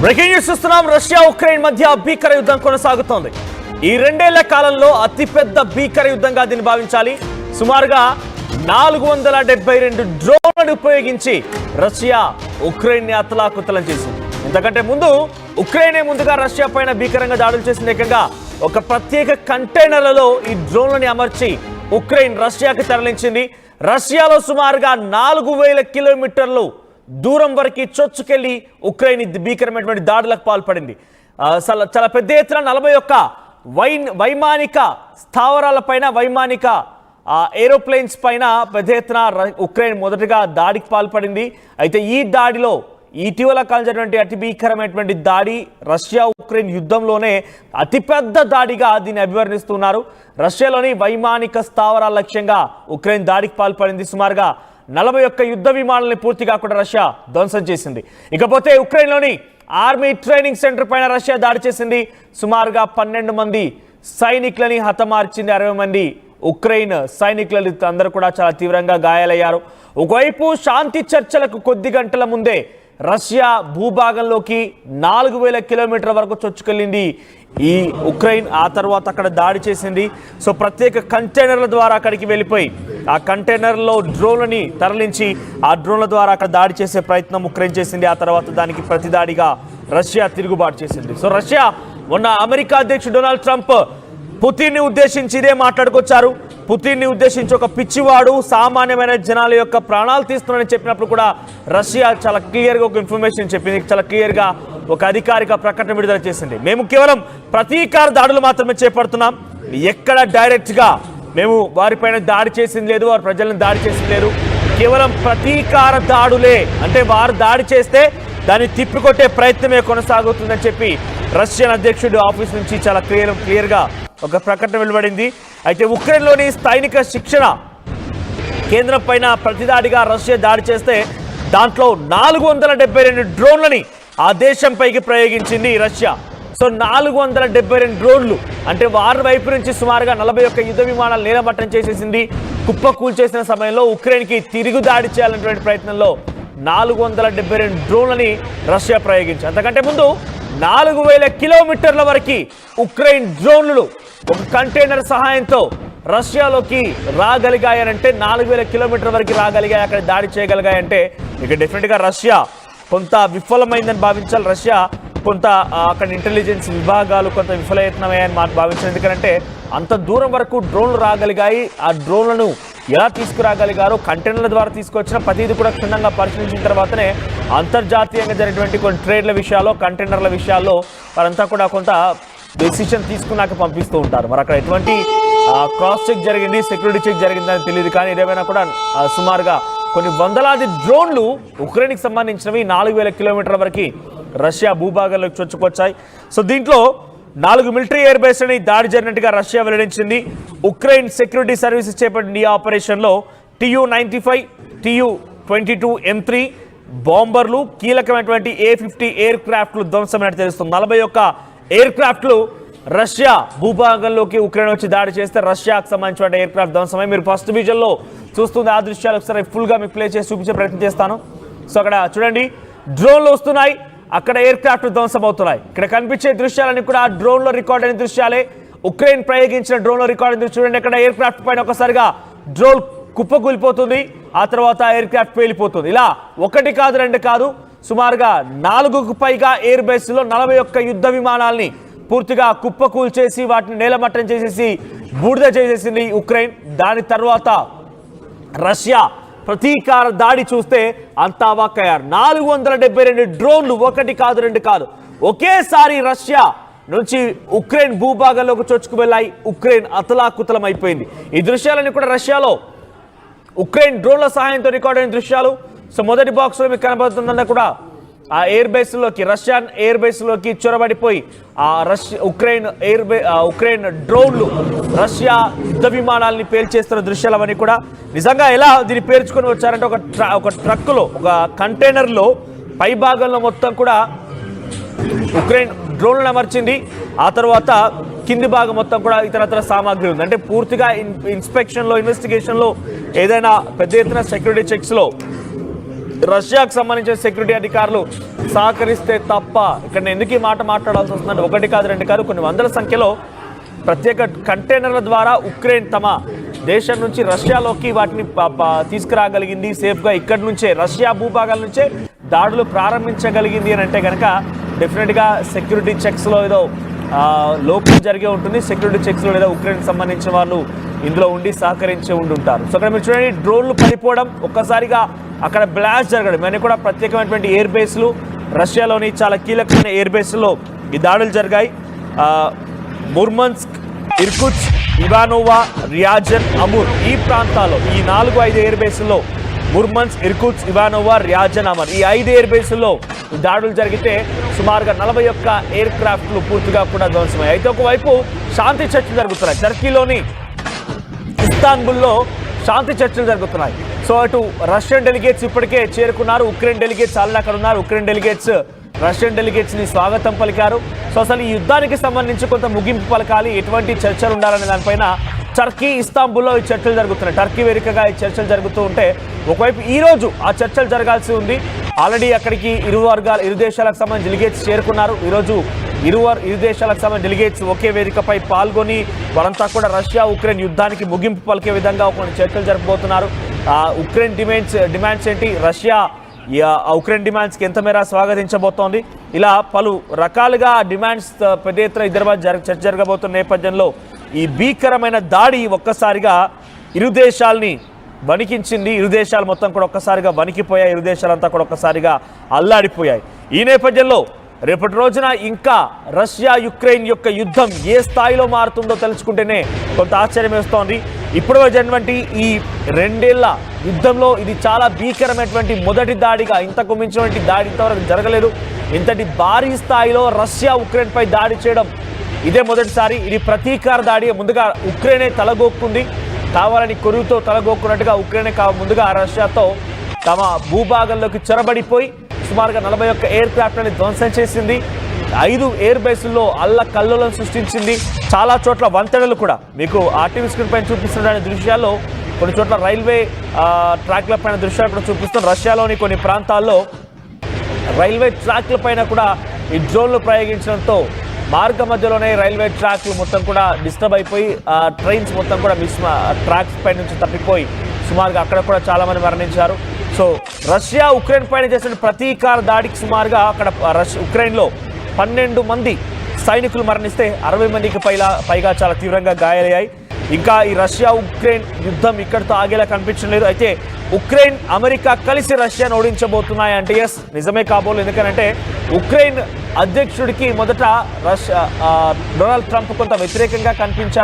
Breaking news చూస్తున్నాం. Russia Ukraine మధ్య భీకర యుద్ధం కొనసాగుతోంది. ఈ రెండేళ్ల కాలంలో అతిపెద్ద భీకర యుద్ధంగా దీన్ని భావించాలి. సుమారుగా 472 డ్రోన్లను ఉపయోగించి రష్యా ఉక్రెయిన్ ని అతలాకుతలం చేసింది. ఇంతకంటే ముందు ఉక్రెయినే ముందుగా రష్యా పైన భీకరంగా దాడులు చేసింది. ఏకంగా ఒక ప్రత్యేక కంటైనర్లలో ఈ డ్రోన్లని అమర్చి ఉక్రెయిన్ రష్యాకి తరలించింది. రష్యాలో సుమారుగా 4000 కిలోమీటర్లు దూరం వరకు చొచ్చుకెళ్లి ఉక్రెయిన్ భీకరమైనటువంటి దాడులకు పాల్పడింది. చాలా పెద్ద ఎత్తున 41 వైమానిక స్థావరాలపైన, వైమానిక ఏరోప్లేన్స్ పైన పెద్ద ఎత్తున ఉక్రెయిన్ మొదటగా దాడికి పాల్పడింది. అయితే ఈ దాడిలో ఇటీవల కాల్చినటువంటి అతి భీకరమైనటువంటి దాడి రష్యా ఉక్రెయిన్ యుద్ధంలోనే అతిపెద్ద దాడిగా దీన్ని అభివర్ణిస్తున్నారు. రష్యాలోని వైమానిక స్థావరాల లక్ష్యంగా ఉక్రెయిన్ దాడికి పాల్పడింది. సుమారుగా 41 యుద్ధ విమానాలను పూర్తిగా కూడా రష్యా ధ్వంసం చేసింది. ఇకపోతే ఉక్రెయిన్లోని ఆర్మీ ట్రైనింగ్ సెంటర్ పైన రష్యా దాడి చేసింది. సుమారుగా 12 మంది సైనికులని హతమార్చింది. 60 మంది ఉక్రెయిన్ సైనికులు అందరూ కూడా చాలా తీవ్రంగా గాయాలయ్యారు. ఒకవైపు శాంతి చర్చలకు కొద్ది గంటల ముందే రష్యా భూభాగంలోకి 4000 కిలోమీటర్ల వరకు చొచ్చుకెళ్ళింది ఈ ఉక్రెయిన్. ఆ తర్వాత అక్కడ దాడి చేసింది. సో ప్రత్యేక కంటైనర్ల ద్వారా అక్కడికి వెళ్ళిపోయి ఆ కంటైనర్లో డ్రోన్లని తరలించి ఆ డ్రోన్ల ద్వారా అక్కడ దాడి చేసే ప్రయత్నం ఉక్రెయిన్ చేసింది. ఆ తర్వాత దానికి ప్రతిదాడిగా రష్యా తిరుగుబాటు చేసింది. సో రష్యా మొన్న అమెరికా అధ్యక్షుడు డొనాల్డ్ ట్రంప్ పుతిన్ని ఉద్దేశించి ఇదే మాట్లాడుకొచ్చారు. పుతిన్ని ఉద్దేశించి ఒక పిచ్చివాడు సామాన్యమైన జనాల యొక్క ప్రాణాలు తీస్తున్నాడని చెప్పినప్పుడు కూడా రష్యా చాలా క్లియర్గా ఒక ఇన్ఫర్మేషన్ చెప్పింది. చాలా క్లియర్గా ఒక అధికారిక ప్రకటన విడుదల చేసింది. మేము కేవలం ప్రతీకార దాడులు మాత్రమే చేపడుతున్నాం, ఎక్కడ డైరెక్ట్గా మేము వారిపైన దాడి చేసింది లేదు, వారి ప్రజలను దాడి చేసింది లేదు. కేవలం ప్రతీకార దాడులే, అంటే వారు దాడి చేస్తే దాన్ని తిప్పికొట్టే ప్రయత్నమే కొనసాగుతుందని చెప్పి రష్యన్ అధ్యక్షుడు ఆఫీస్ నుంచి చాలా క్లియర్గా ఒక ప్రకటన వెలువడింది. అయితే ఉక్రెయిన్లోని సైనిక శిక్షణ కేంద్రం పైన ప్రతిదాడిగా రష్యా దాడి చేస్తే దాంట్లో 472 డ్రోన్లని ఆ దేశంపైకి ప్రయోగించింది రష్యా. సో 472 డ్రోన్లు అంటే వారి వైపు నుంచి సుమారుగా 41 యుద్ధ విమానాలు నేలమట్టం చేసేసింది. కుప్పకూల్ చేసిన సమయంలో ఉక్రెయిన్కి తిరుగు దాడి చేయాలనేటువంటి ప్రయత్నంలో 472 డ్రోన్లని రష్యా ప్రయోగించింది. అంతకంటే ముందు 4000 కిలోమీటర్ల వరకు ఉక్రెయిన్ డ్రోన్లు ఒక కంటైనర్ సహాయంతో రష్యాలోకి రాగలిగాయనంటే 4000 కిలోమీటర్ల వరకు రాగలిగాయి, అక్కడ దాడి చేయగలిగాయంటే ఇక డెఫినెట్గా రష్యా కొంత విఫలమైందని భావించాలి. రష్యా కొంత అక్కడ ఇంటెలిజెన్స్ విభాగాలు కొంత విఫలయత్నమయ్యాయని భావించాలి. ఎందుకంటే అంత దూరం వరకు డ్రోన్లు రాగలిగాయి. ఆ డ్రోన్లను ఎలా తీసుకురాగలిగారో కంటైనర్ల ద్వారా తీసుకొచ్చిన ప్రతిదీ కూడా క్షుణ్ణంగా పరిశీలించిన తర్వాతనే అంతర్జాతీయంగా జరిగినటువంటి కొన్ని ట్రేడ్ల విషయాల్లో, కంటైనర్ల విషయాల్లో వారంతా కూడా కొంత డెసిషన్ తీసుకున్నాక పంపిస్తూ ఉంటారు. మరి అక్కడ ఎటువంటి క్రాస్ చెక్ జరిగింది, సెక్యూరిటీ చెక్ జరిగిందని తెలియదు. కానీ ఏదేమైనా కూడా సుమారుగా కొన్ని వందలాది డ్రోన్లు ఉక్రెయిన్కి సంబంధించినవి 4000 కిలోమీటర్ల వరకు రష్యా భూభాగంలోకి చొచ్చుకొచ్చాయి. సో దీంట్లో 4 మిలిటరీ ఎయిర్ బేస్ అని దాడి జరిగినట్టుగా రష్యా వెల్లడించింది. ఉక్రెయిన్ సెక్యూరిటీ సర్వీసెస్ చేపట్టిన ఈ ఆపరేషన్లో TU-95, TU-22 M3 బాంబర్లు, కీలకమైనటువంటి A-50 ఎయిర్ క్రాఫ్ట్లు ధ్వంసమైనట్టు తెలుస్తుంది. 41 ఎయిర్ క్రాఫ్ట్లు రష్యా భూభాగంలోకి ఉక్రెయిన్ వచ్చి దాడి చేస్తే రష్యాకు సంబంధించిన ఎయిర్ క్రాఫ్ట్ ధ్వంసమై మీరు ఫస్ట్ విజన్లో చూస్తుంది. ఆ దృశ్యాలు ఒకసారి ఫుల్గా మీకు ప్లే చేసి చూపించే ప్రయత్నం చేస్తాను. సో అక్కడ చూడండి, డ్రోన్లు వస్తున్నాయి, అక్కడ ఎయిర్ క్రాఫ్ట్ ధ్వంసం అవుతున్నాయి. ఇక్కడ కనిపించే దృశ్యాలన్నీ కూడా ఆ డ్రోన్లో రికార్డ్ అయిన దృశ్యాలే. ఉక్రెయిన్ ప్రయోగించిన డ్రోన్లో రికార్డ్ అయిన చూడండి. అక్కడ ఎయిర్ క్రాఫ్ట్ పైన ఒకసారిగా డ్రోన్ కుప్పకూలిపోతుంది, ఆ తర్వాత ఎయిర్ క్రాఫ్ట్ పేలిపోతుంది. ఇలా ఒకటి కాదు, రెండు కాదు, సుమారుగా 4కు పైగా ఎయిర్ బేస్లో 41 యుద్ధ విమానాల్ని పూర్తిగా కుప్పకూల్ చేసి వాటిని నేలమట్టం చేసేసి బూడిద చేసేసింది ఉక్రెయిన్. దాని తర్వాత రష్యా ప్రతీకార దాడి చూస్తే అంతా వాకయ్యారు. 472 డ్రోన్లు, ఒకటి కాదు, రెండు కాదు, ఒకేసారి రష్యా నుంచి ఉక్రెయిన్ భూభాగంలోకి చొచ్చుకు వెళ్ళాయి. ఉక్రెయిన్ అతలాకుతలం అయిపోయింది. ఈ దృశ్యాలన్నీ కూడా రష్యాలో ఉక్రెయిన్ డ్రోన్ల సహాయంతో రికార్డ్ అయిన దృశ్యాలు. సో మొదటి బాక్స్లో మీకు కనబడుతుందన్న కూడా ఆ ఎయిర్ బేస్లోకి, రష్యన్ ఎయిర్ బేస్లోకి చొరబడిపోయి ఆ ఉక్రెయిన్ డ్రోన్లు రష్యా యుద్ధ విమానాలని పేల్చేస్తున్న దృశ్యాలు అవన్నీ కూడా నిజంగా ఎలా దీన్ని పేర్చుకొని వచ్చారంటే ఒక ట్రక్కులో, ఒక కంటైనర్లో పై భాగంలో మొత్తం కూడా ఉక్రెయిన్ డ్రోన్లను అమర్చింది. ఆ తర్వాత కింది భాగం మొత్తం కూడా ఇతరత్ర సామాగ్రి ఉంది. అంటే పూర్తిగా ఇన్స్పెక్షన్లో, ఇన్వెస్టిగేషన్లో, ఏదైనా పెద్ద ఎత్తున సెక్యూరిటీ చెక్స్లో రష్యాకు సంబంధించిన సెక్యూరిటీ అధికారులు సహకరిస్తే తప్ప ఇక్కడ ఎందుకు ఈ మాట మాట్లాడాల్సి వస్తుందంటే ఒకటి కాదు రెండు కాదు కొన్ని వందల సంఖ్యలో ప్రత్యేక కంటైనర్ల ద్వారా ఉక్రెయిన్ తమ దేశం నుంచి రష్యాలోకి వాటిని తీసుకురాగలిగింది సేఫ్గా ఇక్కడి నుంచే రష్యా భూభాగాల నుంచే దాడులు ప్రారంభించగలిగింది అని అంటే కనుక డెఫినెట్గా సెక్యూరిటీ చెక్స్లో ఏదో లోపం జరిగే ఉంటుంది. సెక్యూరిటీ చెక్స్లో లేదా ఉక్రెయిన్కి సంబంధించిన వాళ్ళు ఇందులో ఉండి సహకరించి ఉండుంటారు. సో అక్కడ మీరు చూడండి డ్రోన్లు పడిపోవడం ఒక్కసారిగా అక్కడ బ్లాస్ట్ జరగడం ఇవన్నీ కూడా ప్రత్యేకమైనటువంటి ఎయిర్ బేస్లు రష్యాలోని చాలా కీలకమైన ఎయిర్ బేస్లో ఈ దాడులు జరిగాయి. ముర్మన్స్క్, ఇర్కుట్స్క్, ఇవానోవా, రియాజన్, అమూర్ ఈ ప్రాంతాల్లో ఈ 4-5 ఎయిర్ బేస్ల్లో ముర్మన్స్క్, ఇర్కుట్స్క్, ఇవానోవా, రియాజన్, అమర్ ఈ 5 ఎయిర్ బేస్ల్లో దాడులు జరిగితే సుమారుగా 41 ఎయిర్ క్రాఫ్ట్లు పూర్తిగా కూడా ధ్వంసమయ్యాయి. అయితే ఒకవైపు శాంతి చర్చలు జరుగుతున్నాయి. టర్కీలోని ఇస్తాన్బుల్లో శాంతి చర్చలు జరుగుతున్నాయి. సో అటు రష్యన్ డెలిగేట్స్ ఇప్పటికే చేరుకున్నారు. ఉక్రెయిన్ డెలిగేట్స్ ఆల్రెడీ అక్కడ ఉన్నారు. ఉక్రెయిన్ డెలిగేట్స్ రష్యన్ డెలిగేట్స్ని స్వాగతం పలికారు. సో అసలు ఈ యుద్ధానికి సంబంధించి కొంత ముగింపు పలకాలి, ఎటువంటి చర్చలు ఉండాలనే దానిపైన టర్కీ ఇస్తాంబుల్లో ఈ చర్చలు జరుగుతున్నాయి. టర్కీ వేదికగా ఈ చర్చలు జరుగుతూ ఉంటే ఒకవైపు ఈరోజు ఆ చర్చలు జరగాల్సి ఉంది. ఆల్రెడీ అక్కడికి ఇరు దేశాలకు సంబంధించిన డెలిగేట్స్ చేరుకున్నారు. ఈరోజు ఇరు దేశాలకు సంబంధించిన డెలిగేట్స్ ఒకే వేదికపై పాల్గొని వారంతా కూడా రష్యా ఉక్రెయిన్ యుద్ధానికి ముగింపు పలికే విధంగా కొన్ని చర్చలు జరపబోతున్నారు. ఉక్రెయిన్ డిమాండ్స్ ఏంటి, రష్యా ఉక్రెయిన్ డిమాండ్స్కి ఎంత మేర స్వాగతించబోతోంది, ఇలా పలు రకాలుగా డిమాండ్స్ పెద్ద ఎత్తున ఇద్దరు చర్చ జరగబోతున్న నేపథ్యంలో ఈ భీకరమైన దాడి ఒక్కసారిగా ఇరు దేశాలని వణికించింది. ఇరు దేశాలు మొత్తం కూడా ఒక్కసారిగా వణికిపోయాయి. ఇరు దేశాలంతా కూడా ఒక్కసారిగా అల్లాడిపోయాయి. ఈ నేపథ్యంలో రేపటి రోజున ఇంకా రష్యా యుక్రెయిన్ యొక్క యుద్ధం ఏ స్థాయిలో మారుతుందో తెలుసుకుంటేనే కొంత ఆశ్చర్యం వేస్తోంది. ఇప్పుడు జరిగినటువంటి ఈ 2 ఏళ్ల యుద్ధంలో ఇది చాలా భీకరమైనటువంటి మొదటి దాడిగా, ఇంతకు మించినటువంటి దాడి ఇంతవరకు జరగలేదు. ఇంతటి భారీ స్థాయిలో రష్యా ఉక్రెయిన్పై దాడి చేయడం ఇదే మొదటిసారి. ఇది ప్రతీకార దాడి. ముందుగా ఉక్రెయినే తలగొక్కుంది, కావాలని కొరువుతో తలగొక్కున్నట్టుగా ఉక్రెయినే ముందుగా రష్యాతో తమ భూభాగంలోకి చొరబడిపోయి సుమారుగా 41 ఎయిర్ క్రాఫ్ట్ని ధ్వంసం చేసింది. 5 ఎయిర్ బేస్ల్లో అల్లకల్లోలను సృష్టించింది. చాలా చోట్ల వంతెనలు కూడా మీకు ఆర్టీవీ స్క్రీన్ పైన చూపిస్తున్న దృశ్యాల్లో కొన్ని చోట్ల రైల్వే ట్రాక్ల పైన దృశ్యాలు కూడా చూపిస్తున్న రష్యాలోని కొన్ని ప్రాంతాల్లో రైల్వే ట్రాక్ల పైన కూడా ఈ డ్రోన్లు ప్రయోగించడంతో మార్గ మధ్యలోనే రైల్వే ట్రాక్లు మొత్తం కూడా డిస్టర్బ్ అయిపోయి ట్రైన్స్ మొత్తం కూడా ట్రాక్స్ పై నుంచి తప్పిపోయి సుమారుగా అక్కడ కూడా చాలామంది మరణించారు. సో రష్యా ఉక్రెయిన్ పైన చేసిన ప్రతీకార దాడికి సుమారుగా అక్కడ ఉక్రెయిన్లో 12 మంది సైనికులు మరణిస్తే 60 మందికి పైగా చాలా తీవ్రంగా గాయాలయ్యాయి. ఇంకా ఈ రష్యా ఉక్రెయిన్ యుద్ధం ఇక్కడితో ఆగేలా కనిపించలేదు. అయితే ఉక్రెయిన్ అమెరికా కలిసి రష్యాను ఓడించబోతున్నాయంటే ఎస్ నిజమే కాబోలు. ఎందుకంటే ఉక్రెయిన్ అధ్యక్షుడికి మొదట డొనాల్డ్ ట్రంప్ కొంత వ్యతిరేకంగా కనిపించాడు.